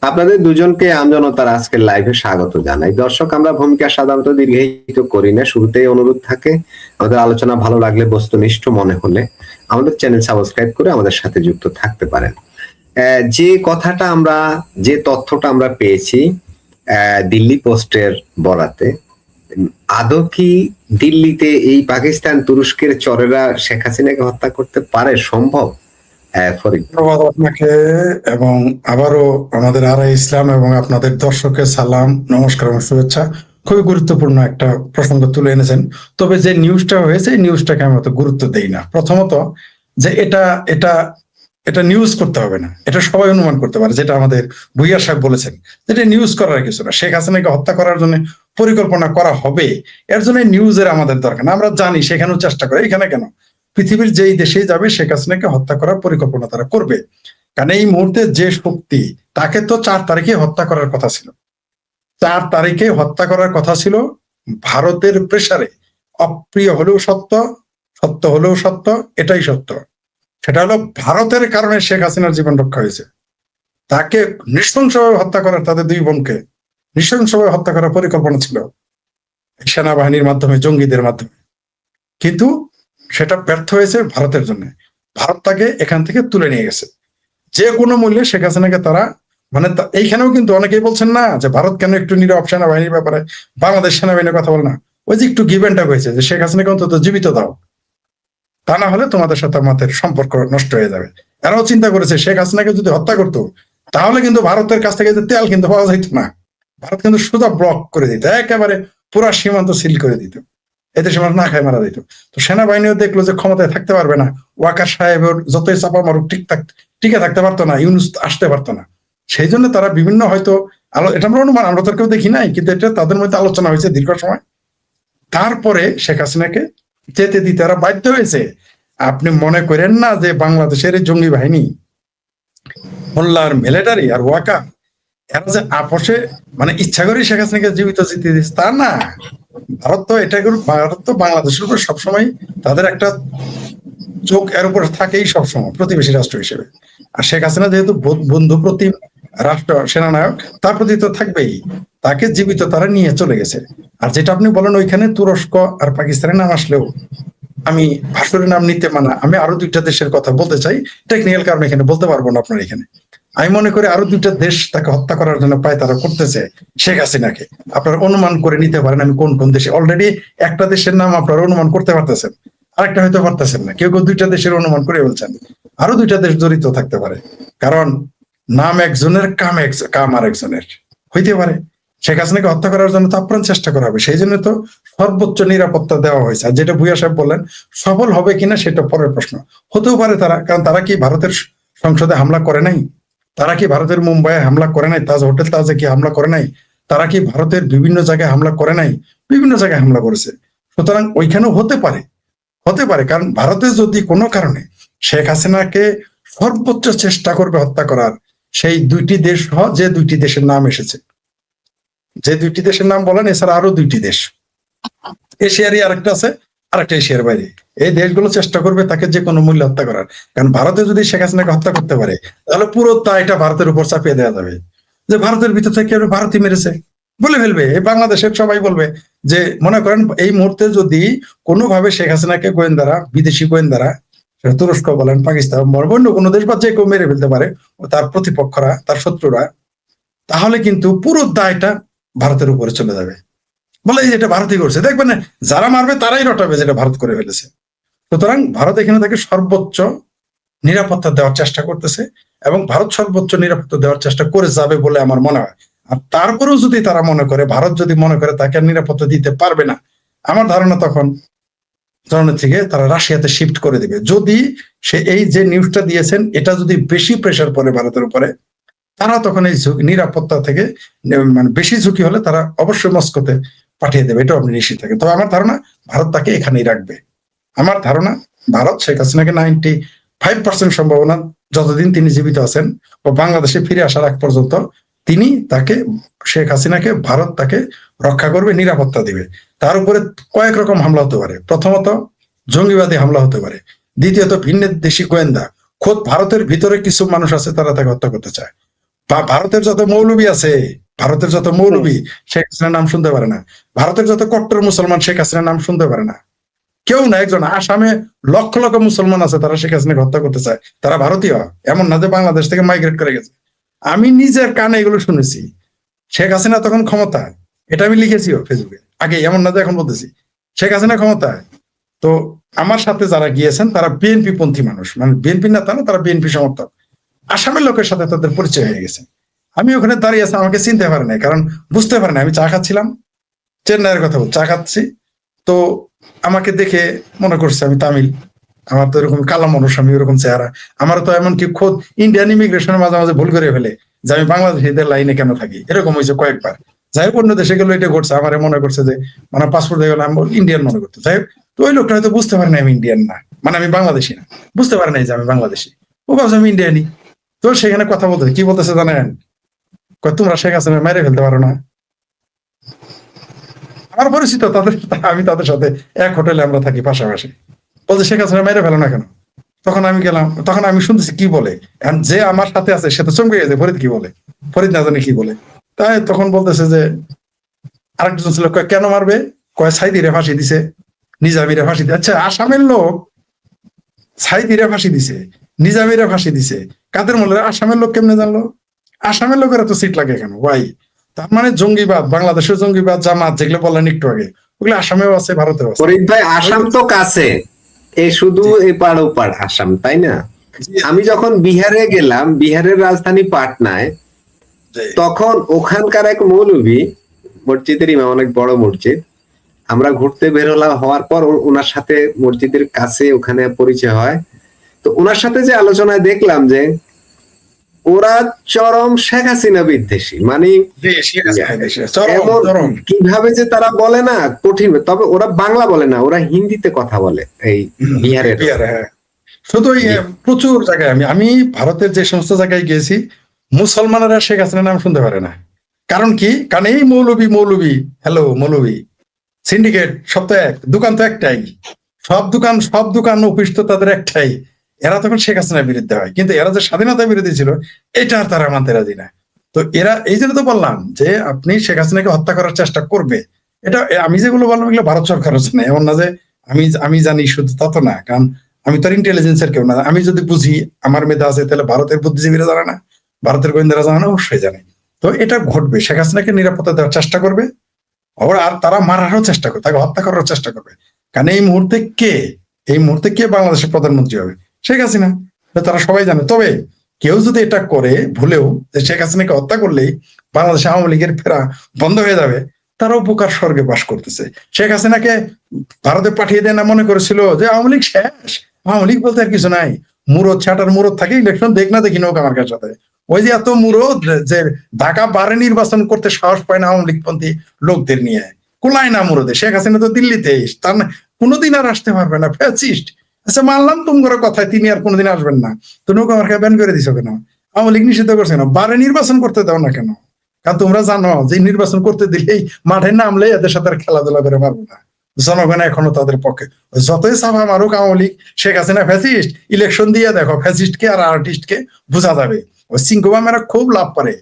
আপনাদের দুজনকে আমজনতার আজকের লাইভে স্বাগত জানাই। দর্শক, আমরা ভূমিকা সাধারণত দীর্ঘায়িত করি না, শুরুতেই অনুরোধ থাকে আমাদের আলোচনা ভালো লাগলে, বস্তুনিষ্ঠ মনে হলে আমাদের চ্যানেল সাবস্ক্রাইব করে আমাদের সাথে যুক্ত থাকতে পারেন। যে কথাটা আমরা, যে তথ্যটা আমরা পেয়েছি দিল্লি পোস্টের বরাতে, আদৌ কি দিল্লিতে এই পাকিস্তান তুরস্কের চরেরা শেখ হাসিনাকে হত্যা করতে পারে? সম্ভব? ধন্যবাদ আপনাকে, এবং আবারও আমাদের আরআই ইসলাম এবং আপনাদের দর্শককে সালাম, নমস্কার এবং শুভেচ্ছা। খুবই গুরুত্বপূর্ণ একটা প্রসঙ্গ তুলে এনেছেন। তবে যে নিউজটা হয়েছে এই নিউজটাকে আমি অত গুরুত্ব দেই না। প্রথমত যে এটা এটা এটা নিউজ করতে হবে না, এটা সবাই অনুমান করতে পারে, যেটা আমাদের ভুইয়া সাহেব বলেছেন, যেটা নিউজ করার কিছু না। শেখ হাসিনাকে হত্যা করার জন্য পরিকল্পনা করা হবে, এর জন্য নিউজের আমাদের দরকার না। আমরা জানি সেখানেও চেষ্টা করে, এখানে কেন, পৃথিবীর যেই দেশেই যাবে শেখ হাসিনাকে হত্যা করার পরিকল্পনা তারা করবে। কারণ এই মুহূর্তে যে শক্তি, তাকে তো 4 তারিখে হত্যা করার কথা ছিল। 4 তারিখে হত্যা করার কথা ছিল ভারতের প্রেসারে। অপ্রিয় হলেও সত্য, সত্য হলেও সত্য, এটাই সত্য। সেটা হলো ভারতের কারণে শেখ হাসিনার জীবন রক্ষা হয়েছে। তাকে নৃশংসভাবে হত্যা করার, তাদের 2 বোনকে নৃশংসভাবে হত্যা করার পরিকল্পনা ছিল সেনাবাহিনীর মাধ্যমে, জঙ্গিদের মাধ্যমে। কিন্তু সেটা ব্যর্থ হয়েছে ভারতের জন্য। ভারত তাকে এখান থেকে তুলে নিয়ে গেছে যে কোনো মূল্যে। শেখ হাসিনাকে তারা এইখানেও কিন্তু অনেকেই বলছেন না যে ভারত কেন একটু নীরব সেনাবাহিনীর ব্যাপারে, বাংলাদেশ সেনাবাহিনীর কথা বল না। ওই যে একটু গিভ এন্ড টেক হয়েছে যে শেখ হাসিনাকে অন্তত জীবিত দাও, তা না হলে তোমাদের সাথে আমাদের সম্পর্ক নষ্ট হয়ে যাবে। এরাও চিন্তা করেছে শেখ হাসিনাকে যদি হত্যা করতো তাহলে কিন্তু ভারতের কাছ থেকে তেল কিন্তু পাওয়া যাইতো না। ভারত কিন্তু সোজা ব্লক করে দিত, একেবারে পুরা সীমান্ত সিল করে দিত, এতে সীমান্ত না খায় মারা দিত। তো সেনাবাহিনীও দেখলো যে ক্ষমতায় থাকতে পারবে না, ওয়াকার সাহেবের যতই চাপা মারুক টিকে থাকতে পারতো না, ইউনুস আসতে পারতো না। সেই জন্য তারা বিভিন্ন হয়তো এটা আমরা অনুমান, আমরা তো কেউ দেখি নাই, কিন্তু এটা তাদের মধ্যে আলোচনা হয়েছে দীর্ঘ সময়। তারপরে শেখ হাসিনাকে যেতে দিতে তারা বাধ্য হয়েছে। আপনি মনে করেন না যে বাংলাদেশের জঙ্গি বাহিনী, মোল্লার মিলিটারি আর ওয়াকা, এরা যে আপোষে ইচ্ছা করে শেখ হাসিনাকে জীবিত জিতে দিচ্ছে তা না। ভারত তো ভারত তো বাংলাদেশের উপর সবসময় তাদের একটা চোখ এর উপর থাকেই সবসময়, প্রতিবেশী রাষ্ট্র হিসেবে। আর শেখ হাসিনা যেহেতু বন্ধু প্রতিম রাষ্ট্র সেনানায়ক, তার প্রতি তো থাকবেই। তাকে জীবিত তারা নিয়ে চলে গেছে। আর যেটা আপনি বলেন ওইখানে তুরস্ক আর পাকিস্তানের নাম আসলেও আমি ভাষণের নাম নিতে মানা, আমি আরো 2টা দেশের কথা বলতে চাই, টেকনিক্যাল কারণে এখানে বলতে পারবো না আপনার এখানে। আমি মনে করি আরো 2টা দেশ তাকে হত্যা করার জন্য পায় তারা করতেছে শেখ হাসিনাকে। আপনারা অনুমান করে নিতে পারেন আমি কোন কোন দেশে। অলরেডি একটা দেশের নাম আপনারা অনুমান করতে পারতেছেন, আরেকটা হয়তো পারতেছেন না। কেউ কেউ 2টা দেশের অনুমান করে বলছেন, আরো 2টা দেশ জড়িত থাকতে পারে। কারণ নাম একজনের, কাম আর একজনের হইতে পারে। শেখ হাসিনাকে হত্যা করার জন্য তো আপ্রাণ চেষ্টা করা হবে, সেই জন্য তো সর্বোচ্চ নিরাপত্তা দেওয়া হয়েছে। আর যেটা ভুইয়া সাহেব বললেন সফল হবে কিনা সেটা পরের প্রশ্ন। হতেও পারে তারা, কারণ তারা কি ভারতের সংসদে হামলা করে নাই? তারা কি ভারতের মুম্বাইয়ে হামলা করে নাই? হোটেল তাজে কি হামলা করে নাই? তারা কি ভারতের বিভিন্ন জায়গায় হামলা করে নাই? বিভিন্ন জায়গায় হামলা করেছে। সুতরাং ওইখানেও হতে পারে, কারণ ভারতে যদি কোনো কারণে শেখ হাসিনাকে সর্বোচ্চ চেষ্টা করবে হত্যা করার, সেই 2টি দেশ যে 2টি দেশের নাম এসেছে, যে 2টি দেশের নাম বলেন, এছাড়া আরো 2টি দেশ, এশিয়ারই আরেকটা আছে, আরেকটা এশিয়ার বাইরে, এই দেশগুলো চেষ্টা করবে তাকে যে কোনো মূল্যে হত্যা করার। কারণ ভারতে যদি শেখ হাসিনাকে হত্যা করতে পারে তাহলে পুরো দায়টা ভারতের উপর চাপিয়ে দেওয়া যাবে, যে ভারতের ভিতর থেকে ভারতই মেরেছে বলে ফেলবে। এই বাংলাদেশের সবাই বলবে যে, মনে করেন এই মুহূর্তে যদি কোনোভাবে শেখ হাসিনাকে গোয়েন্দারা, বিদেশি গোয়েন্দারা, তুরস্ক বলেন, পাকিস্তান, অন্য কোনো দেশ বা যে কেউ মেরে ফেলতে পারে, তার প্রতিপক্ষরা, তার শত্রুরা, তাহলে কিন্তু পুরো দায়টা ভারতের উপরে চলে যাবে। বলে যেটা ভারতই করছে, দেখবেন যারা মারবে তারাই রটাবে যেটা ভারত করে ফেলেছে। সুতরাং ভারত এখানে তাকে সর্বোচ্চ নিরাপত্তা দেওয়ার চেষ্টা করতেছে, এবং ভারত সর্বোচ্চ নিরাপত্তা দেওয়ার চেষ্টা করে যাবে বলে আমার মনে হয়। আর তারপরেও যদি তারা মনে করে, ভারত যদি মনে করে তাকে আর নিরাপত্তা দিতে পারবে না, আমার ধারণা তখন ধরনের থেকে তারা রাশিয়াতে শিফট করে দিবে। যদি সে এই যে নিউজটা দিয়েছেন এটা যদি বেশি প্রেশার পড়ে ভারতের উপরে, তারা তখন এই নিরাপত্তা থেকে বেশি ঝুঁকি হলে তারা অবশ্যই মস্কোতে পাঠিয়ে দেবে, এটা আপনি নিশ্চিত থাকেন। তবে আমার ধারণা ভারত তাকে এখানেই রাখবে। আমার ধারণা ভারত শেখ হাসিনাকে 95% সম্ভাবনা, যতদিন তিনি জীবিত আছেন ও বাংলাদেশে ফিরে আসার আগ পর্যন্ত, শেখ হাসিনাকে ভারত তাকে রক্ষা করবে, নিরাপত্তা দিবে। তার উপরে কয়েক রকম হামলা হতে পারে। প্রথমত জঙ্গিবাদী হামলা হতে পারে, দ্বিতীয়ত ভিন্ন দেশি গোয়েন্দা, খোদ ভারতের ভিতরে কিছু মানুষ আছে তারা তাকে হত্যা করতে চায়, ভারতের যত মৌলবী আছে, ভারতের যত মৌলবী শেখ হাসিনার নাম শুনতে পারে না। ভারতের যত কট্টর মুসলমান শেখ হাসিনার নাম শুনতে পারে না। কেউ না একজন। আসামে লক্ষ লক্ষ মুসলমান আছে, তারা শেখ হাসিনাকে হত্যা করতে চায়, তারা ভারতীয়, এমন না যে বাংলাদেশ থেকে মাইগ্রেট করে গেছে। আমি নিজের কানে এগুলো শুনেছি। শেখ হাসিনা তখন ক্ষমতায়, এটা আমি লিখেছিও ফেসবুকে আগে, এমন না যে এখন বলতেছি। শেখ হাসিনা ক্ষমতায়, তো আমার সাথে যারা গিয়েছেন তারা বিএনপি পন্থী মানুষ, মানে বিএনপি নেতা না, তারা বিএনপি সমর্থক। আসামের লোকের সাথে তাদের পরিচয় হয়ে গেছে। আমি ওখানে দাঁড়িয়ে আছি, আমাকে চিনতে পারে নাই, কারণ বুঝতে পারে না আমি চা খাচ্ছিলাম, চেন্নাইয়ের কথা চা খাচ্ছি। তো আমাকে দেখে মনে করছে আমি তামিল, আমার তো এরকম কালো মানুষ, আমি ওরকম চেহারা। আমার তো এমনকি খোদ ইন্ডিয়ান ইমিগ্রেশনের মাঝে মাঝে ভুল করে ফেলে যে আমি বাংলাদেশিদের লাইনে কেন থাকি, এরকম হয়েছে কয়েকবার। যাই হোক, অন্য দেশে গেলে এটা ঘটছে, আমার মনে করছে যে মানে পাসপোর্ট দেখে আমি ইন্ডিয়ান মনে করতে। যাই হোক, তো ওই লোকটা হয়তো বুঝতে পারে না আমি ইন্ডিয়ান না, মানে আমি বাংলাদেশি না, বুঝতে পারে নাই যে আমি বাংলাদেশি। ও ভাবছে আমি ইন্ডিয়ানই। তো সেখানে কথা বলতে কি বলতেছে জানেন? তোমরা শেখ হাসিনা মেরে ফেলতে পারো না। আমার পরিচিত তাদের, আমি তাদের সাথে এক হোটেলে আমরা থাকি পাশাপাশি। বলছে শেখ হাসিনা মেরে ফেলো না কেন? তখন আমি গেলাম, তখন আমি শুনতেছি কি বলে, যে আমার সাথে আছে সে তো চমকে গেছে, ফরিদ কি বলে, ফরিদ না জানি কি বলে। তাই তখন বলতেছে যে আরেকজন ছিল, কয় কেন মারবে, কয় সাইদিরে ফাঁসি দিছে, নিজামিরে ফাঁসি দিছে। আচ্ছা, আসামের লোক সাইদিরে ফাঁসি দিছে, নিজামিরে ফাঁসি দিছে, কাদের মূল্য? আসামের লোক কেমনে জানলো? আসামের লোকের এত সিট লাগে কেন? ওয়াই? তার মানে জঙ্গিবাদ, বাংলাদেশের জঙ্গিবাদ, জামাত যেগুলো বললেন একটু আগে, ওগুলো আসামেও আছে, ভারতেও আছে। ফরিদ ভাই, আসাম তো কাছে, এই শুধু এপার ওপার আসাম, তাই না? আমি যখন বিহারে গেলাম, বিহারের রাজধানী পাটনায়, তখন ওখানকার এক মৌলবী, মসজিদের ইমাম, অনেক বড় মসজিদ, আমরা ঘুরতে বের হলাম, হওয়ার পর ওনার সাথে মসজিদের কাছে ওখানে পরিচয় হয়। তো ওনার সাথে যে আলোচনায় দেখলাম যে ওরা চরম শেখ হাসিনা বিদ্বেষী, মানে এমন কিভাবে যে তারা বলে না, কঠিন। তবে ওরা বাংলা বলে না, ওরা হিন্দিতে কথা বলে এই বিহারের। শুধু প্রচুর জায়গায় আমি ভারতের যে সমস্ত জায়গায় গিয়েছি, মুসলমানেরা শেখ হাসিনার নাম শুনতে পারে না। কারণ কি? কারণ এই মৌলবী হ্যালো মৌলবী সিন্ডিকেট, সব তো এক, দোকান তো একটাই, সব দোকান অফিস তো তাদের একটাই। এরা তখন শেখ হাসিনার বিরুদ্ধে হয়, কিন্তু এরা যে স্বাধীনতার বিরোধী ছিল এটা আর তারা মানতে রাজি না। তো এরা, এই জন্য তো বললাম যে আপনি শেখ হাসিনাকে হত্যা করার চেষ্টা করবে, এটা আমি যেগুলো বললাম এগুলো ভারত সরকারও জানে, এমন না যে আমি জানি শুধু, তা তো না। কারণ আমি তো ইন্টেলিজেন্সের কেউ না, আমি যদি বুঝি আমার মেধা আছে, তাহলে ভারতের বুদ্ধিজীবীরা জানে না, ভারতের গোয়েন্দারা জানে না? অবশ্যই জানে। তো এটা ঘটবে, শেখ হাসিনাকে নিরাপত্তা দেওয়ার চেষ্টা করবে, আর তারা মারারও চেষ্টা করবে, তাকে হত্যা করার চেষ্টা করবে। কারণ এই মুহূর্তে কে বাংলাদেশের প্রধানমন্ত্রী হবে? শেখ হাসিনা, তারা সবাই জানে। তবে কেউ যদি এটা করে ভুলেও, যে শেখ হাসিনাকে হত্যা করলেই বাংলাদেশে আওয়ামী লীগের ফেরা বন্ধ হয়ে যাবে, তারা উপকার স্বর্গে বাস করতেছে। শেখ হাসিনাকে ভারতে পাঠিয়ে দেয় না, মনে করেছিল যে আওয়ামী লীগ শেষ, আওয়ামী লীগ বলতে আর কিছু নাই, মুরদ ছাটার মুরদ থাকে, ইলেকশন দেখ না দেখি নৌকা মার্কার সাথে। ওই যে এত মুরদ যে ঢাকা বারে নির্বাচন করতে সাহস পায় না আওয়ামী লীগপন্থী লোকদের নিয়ে, কুলায় না মুরদে। শেখ হাসিনা তো দিল্লিতে, তার কোনোদিন আর আসতে পারবে না, ফ্যাসিস্ট। আচ্ছা, মানলাম তোমার কথায় তিনি আর কোনোদিন আসবেন না, তো নৌকা মার্কা ব্যান করে দিছো কেন? আওয়ামী লীগ নিষিদ্ধ করছে কেন? বারে নির্বাচন করতে দাও না কেন? কারণ তোমরা জানো যে নির্বাচন করতে দিলেই মাঠে নামলে এদের সাথে আর খেলাধুলা করে পারবো না। জনগণ এখনো তাদের পক্ষে, যতই সাফা মারুক আওয়ামী লীগ, শেখ হাসিনা ফ্যাসিস্ট, ইলেকশন দিয়ে দেখো ফ্যাসিস্টকে আর আর্টিস্টকে বোঝা যাবে। ওই সিংহবামেরা খুব লাভ পারে,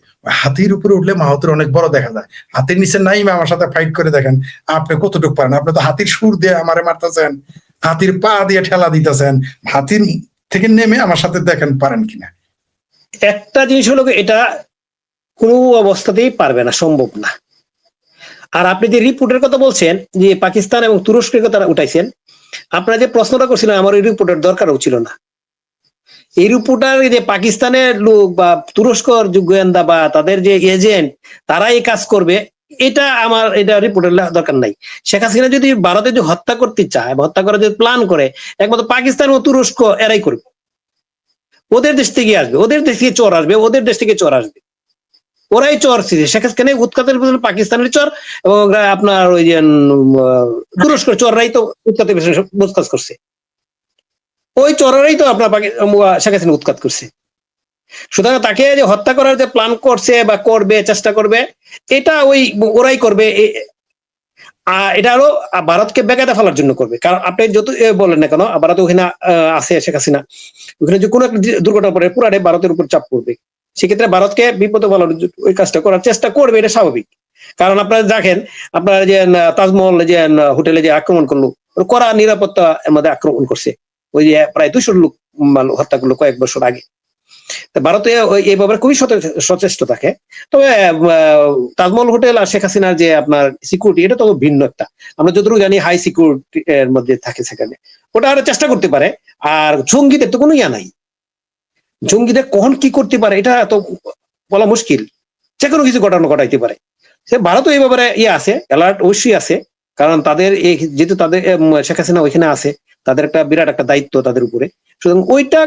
হাতির উপরে উঠলে মাহাতুর অনেক বড় দেখা যায়। হাতির নিচে নাইমে আমার সাথে ফাইট করে দেখেন আপনি কতটুকু পারেন। আপনি তো হাতির সুর দিয়ে আমারে মারতেছেন, হাতির পা দিয়ে ঠেলা দিতেছেন, হাতির থেকে নেমে আমার সাথে দেখেন পারেন কিনা। একটা জিনিস হলো, এটা কোনো অবস্থাতেই পারবে না, সম্ভব না। আর আপনি যে রিপোর্টের কথা বলছেন, যে পাকিস্তান এবং তুরস্কের কথা উঠাইছেন, আপনারা যে প্রশ্নটা করছিলেন, আমার এই রিপোর্টের দরকারও ছিল না। এই রিপোর্টার যে পাকিস্তানের লোক বা তুরস্কর গোয়েন্দা বা তাদের যে এজেন্ট, তারা এই কাজ করবে, এটা আমার এটা রিপোর্টের দরকার নাই। শেখ হাসিনা যদি ভারতে যদি হত্যা করতে চায়, হত্যা করার যদি প্ল্যান করে, একমাত্র পাকিস্তান ও তুরস্ক এরাই করবে। ওদের দেশ থেকে আসবে, ওদের দেশ থেকে চোর আসবে, ওদের দেশ থেকে চোর আসবে, ওরাই চর ছিল। শেখ হাসিনা উৎখাতের পাকিস্তানের চর, এবং আপনার ওই যে তুরস্কের চররাই তো উৎখাতের উৎখাত করছে। ওই চরেরাই তো আপনার শেখ হাসিনা উৎখাত করছে। সুতরাং তাকে যে হত্যা করার যে প্ল্যান করছে বা করবে, চেষ্টা করবে, এটা ওই ওরাই করবে। এটা হলো ভারতকে বেকায়দা ফেলার জন্য করবে। কারণ আপনি যত বলেন না কেন, ভারত ওখানে আছে শেখ হাসিনা, ওখানে যে কোনো একটা দুর্ঘটনা পড়ে পুরাটাই ভারতের উপর চাপ পড়বে। সেক্ষেত্রে ভারতকে বিপদে ফেলার ওই কাজটা করার চেষ্টা করবে, এটা স্বাভাবিক। কারণ আপনারা দেখেন, আপনারা যে তাজমহল যে হোটেলে যে আক্রমণ করলো, কড়া নিরাপত্তার মধ্যে আক্রমণ করছে, ওই যে প্রায় 200 লোক হত্যা করলো কয়েক বছর আগে। ভারতে এই ব্যাপারে খুবই সচেষ্ট থাকে। তবে তাজমহল হোটেল আর শেখ হাসিনার যে আপনার সিকিউরিটি, এটা তো ভিন্ন একটা, আমরা যতটুকু জানি হাই সিকিউরিটি এর মধ্যে থাকে সেখানে, ওটা আরো চেষ্টা করতে পারে। আর জঙ্গিদের তো কোনো ইয়া নাই, জঙ্গিদের কখন কি করতে পারে এটা তো বলা মুশকিল, যে কোনো কিছু ঘটাইতে পারে। সে ভারতও এই ব্যাপারে ইয়ে আছে, অ্যালার্ট অবশ্যই আছে, কারণ তাদের যেহেতু তাদের শেখ হাসিনা ওইখানে আছে, তাদের একটা বিরাট একটা দায়িত্ব তাদের উপরে, সুতরাং ওইটা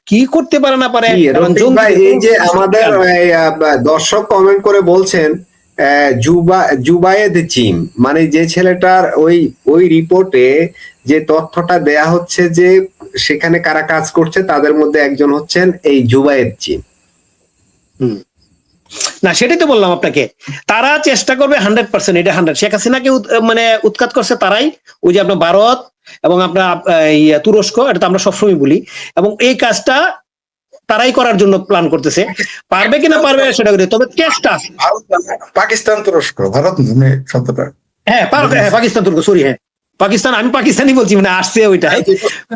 কি করতে পারে না পারে। এই যে আমাদের দর্শক কমেন্ট করে বলছেন জুবায়েদ চিম, মানে যে ছেলেটার ওই রিপোর্টে যে তথ্যটা দেয়া হচ্ছে যে সেখানে কারা কাজ করছে, তাদের মধ্যে একজন হচ্ছেন এই জুবায়েদ চিম। না, সেটাই তো বললাম আপনাকে, তারা চেষ্টা করবে 100%, এটা 100। শেখ হাসিনাকে মানে উৎখাত করছে তারাই, ওই যে আপনার ভারত এবং আপনার তুরস্ক, এটা তো আমরা সবসময় বলি, এবং এই কাজটা তারাই করার জন্য প্ল্যান করতেছে। পারবে কিনা পারবে সেটা, তবে চেষ্টা। পাকিস্তান তুরস্ক, ভারত শব্দটা, হ্যাঁ পাকিস্তান তুরস্ক, সরি, হ্যাঁ পাকিস্তান, আমি পাকিস্তানি বলছি, মানে আসছে ওইটাই,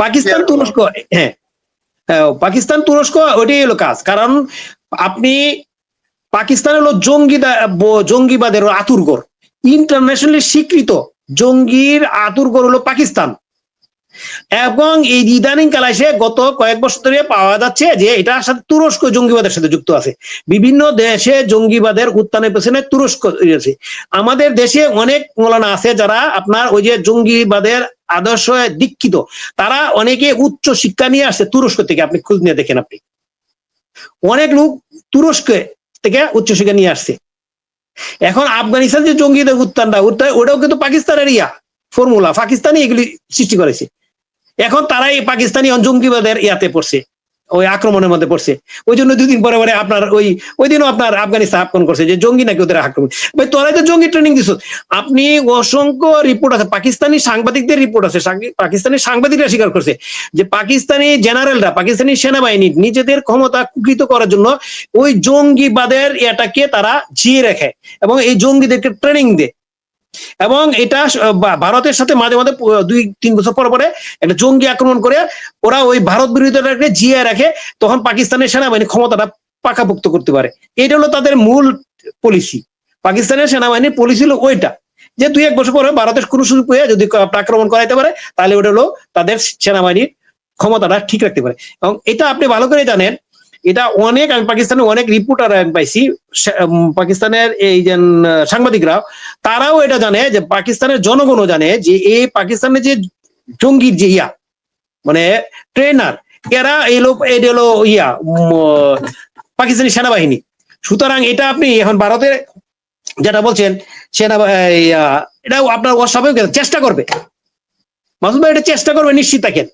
পাকিস্তান তুরস্ক, হ্যাঁ পাকিস্তান তুরস্ক, ওইটাই হলো কাজ। কারণ আপনি পাকিস্তান হলো জঙ্গিবাদের আতুরঘর, ইন্টারন্যাশনালি স্বীকৃত জঙ্গির আতুরঘর হলো পাকিস্তান। এবং এই ইদানিং কালে এসে গত কয়েক বছর ধরে পাওয়া যাচ্ছে যে এটার সাথে তুরস্ক জঙ্গিবাদের সাথে যুক্ত আছে। বিভিন্ন দেশে জঙ্গিবাদের উত্থানের পেছনে তুরস্ক আছে। আমাদের দেশে অনেক মৌলানা আছে যারা আপনার ওই যে জঙ্গিবাদের আদর্শ দীক্ষিত, তারা অনেকে উচ্চ শিক্ষা নিয়ে আসছে তুরস্ক থেকে, আপনি খোঁজ নিয়ে দেখেন, আপনি অনেক লোক তুরস্ক থেকে উচ্চশিক্ষা নিয়ে আসছে। এখন আফগানিস্তান যে জঙ্গিদের উত্থানটা, ওটাও কিন্তু পাকিস্তানের ফর্মুলা, পাকিস্তানি এগুলি সৃষ্টি করেছে। এখন তারাই পাকিস্তানি জঙ্গিবাদের ইয়াতে পড়ছে, ওই আক্রমণের মধ্যে পড়ছে। ওই জন্য 2 দিন পরে পরে আপনার ওই দিনও আপনার আফগানিস্তান আক্রমণ করছে, যে জঙ্গি নাকি ওদের আক্রমণ। ভাই তোরাই তো জঙ্গি ট্রেনিং দিস। আপনি অসংখ্য রিপোর্ট আছে, পাকিস্তানি সাংবাদিকদের রিপোর্ট আছে, পাকিস্তানি সাংবাদিকরা স্বীকার করছে যে পাকিস্তানি জেনারেলরা, পাকিস্তানি সেনাবাহিনী নিজেদের ক্ষমতা কুকৃত করার জন্য ওই জঙ্গিবাদের এটাকে তারা জিয়ে রাখে এবং এই জঙ্গিদেরকে ট্রেনিং দেয়। এবং এটা ভারতের সাথে মাঝে মাঝে 2-3 বছর পর পরে একটা জঙ্গি আক্রমণ করে ওরা ওই ভারত বিরোধীদেরকে জিয়ে রাখে, তখন পাকিস্তানের সেনাবাহিনী ক্ষমতাটা পাকাপোক্ত করতে পারে। এটা হলো তাদের মূল পলিসি। পাকিস্তানের সেনাবাহিনীর পলিসি হলো ওইটা, যে 2-1 বছর পরে ভারতের কোনো সুযোগ পেয়ে যদি আক্রমণ করাইতে পারে, তাহলে ওটা হলো তাদের সেনাবাহিনীর ক্ষমতাটা ঠিক রাখতে পারে। এবং এটা আপনি ভালো করে জানেন, এটা অনেক, আমি পাকিস্তানের অনেক রিপোর্টার পাইছি, পাকিস্তানের এই যে সাংবাদিকরা, তারাও এটা জানে, যে পাকিস্তানের জনগণও জানে যে এই পাকিস্তানের যে জঙ্গির যে মানে ট্রেনার, এরা এটা হলো পাকিস্তানি সেনাবাহিনী। সুতরাং এটা আপনি এখন ভারতের যেটা বলছেন এটাও আপনার অস্বাভাবিক চেষ্টা করবে, মাসুদ ভাই, এটা চেষ্টা করবে, নিশ্চিত থাকেন।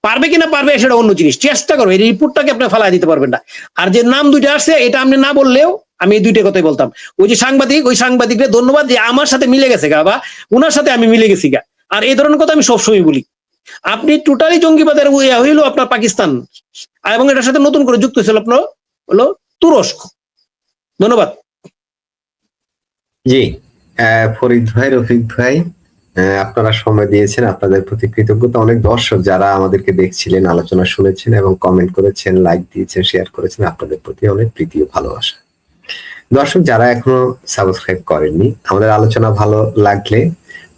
পারবে কিনা পারবে সেটা অন্য জিনিস, চেষ্টা করবে, এই রিপোর্টটাকে আপনি ফেলাই দিতে পারবেন না। আর যে নাম 2টা আসছে, এটা আপনি না বললেও আমি এই 2টা কথাই বলতাম। ওই যে সাংবাদিক, ওই সাংবাদিককে ধন্যবাদ যে আমার সাথে মিলে গেছে গা, বা ওনার সাথে আমি মিলে গেছি গা। আর এই ধরনের কথা আমি সবসময় বলি। আপনি টোটালি জঙ্গিবাদের হইলো আপনার পাকিস্তান, এবং এটার সাথে নতুন করে যুক্ত ছিল আপনার হলো তুরস্ক। ধন্যবাদ। জি, ফরিদ ভাই, রফিক ভাই, আপনারা সময় দিয়েছেন, আপনাদের প্রতি কৃতজ্ঞতা। অনেক দর্শক যারা আমাদেরকে দেখছিলেন, আলোচনা শুনেছেন এবং কমেন্ট করেছেন, লাইক দিয়েছেন, শেয়ার করেছেন, আপনাদের প্রতি অনেক প্রীতি ও ভালোবাসা। দর্শক যারা এখনো সাবস্ক্রাইব করেননি, আমাদের আলোচনা ভালো লাগলে,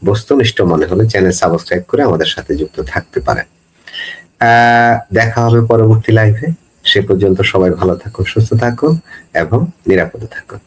বস্তুনিষ্ঠ মনে হলে চ্যানেল সাবস্ক্রাইব করে আমাদের সাথে যুক্ত থাকতে পারেন। দেখা হবে পরবর্তী লাইভে। সে পর্যন্ত সবাই ভালো থাকুন, সুস্থ থাকুন এবং নিরাপদে থাকুন।